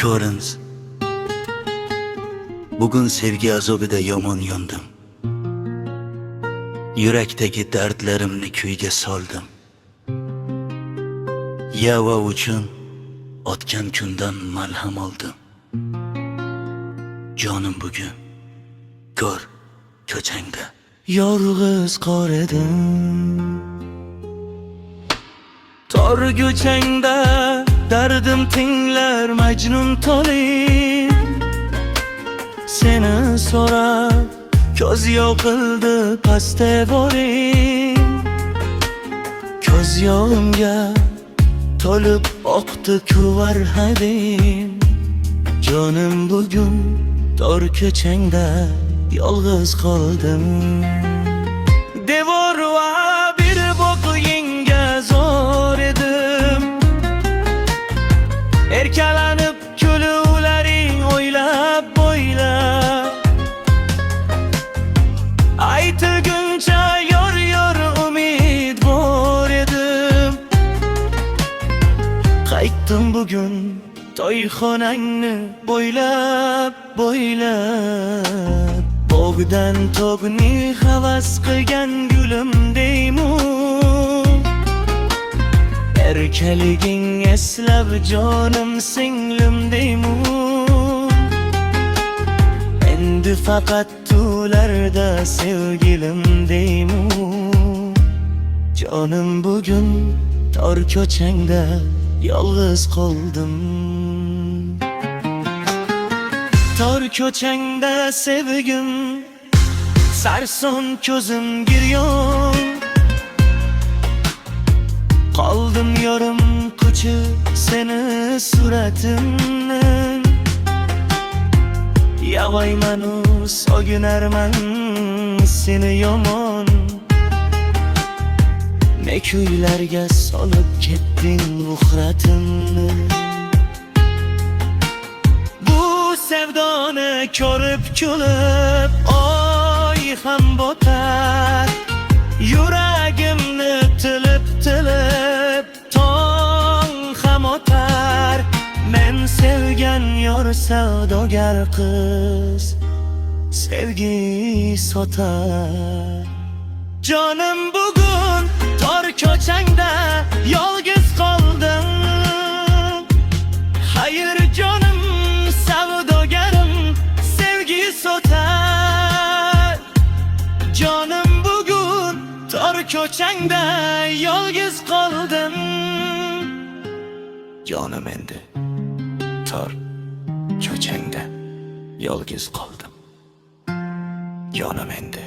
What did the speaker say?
Ko'rins, bugun sevgi azobida yomon yondim. Yurakdagi dardlarimni kuyga soldim. Yava uchun otgan kundan malham oldim. Jonim bugun ko'r ko'changda yolg'iz qor edim. Tor ko'changda dardim tinglar Majnun to'lin. Seni so'rab ko'z yoqildi pastda boring. Ko'z yog'imga to'lib oqdi kuvar hadin. Jonim bugun tor ko'changda yolg'iz qoldim. Devor va bir bo'g'ingga zo'r edim. Erkalanib kuluvlaring o'ylab bo'ylab. Aytilguncha yor umid bor edim. Qaytdim bugun to'yxonangni bo'ylab Bog'dan tog'ni havas qilgan gulim deyman. Erkaliging eslab jonim singlim deyman. Endi faqat tularda sevgilim deyman. Jonim bugun tor ko'changda yolg'iz qoldim. Tor ko'changda sevgim, sarson ko'zim giryon. Qoldim yorim ko'chib seni suratimni. Yag'aymanu so'ginarman seni yomon. Ne kuylarga solib ketding muhratimni. Bu sevdoni ko'rib kulib oy ham botar. Yuragimni tilib tong ham o'tar. Men sevgan yor savdogar qiz sevgi sotar. Jonim bugun tor ko'changda yolg'iz qoldim. Hayır jonim savdogarim sevgi sotar. Jonim bugun tor ko'changda yolg'iz qoldim. Jonim endi tor ko'changda yolg'iz qoldim. Jonim endi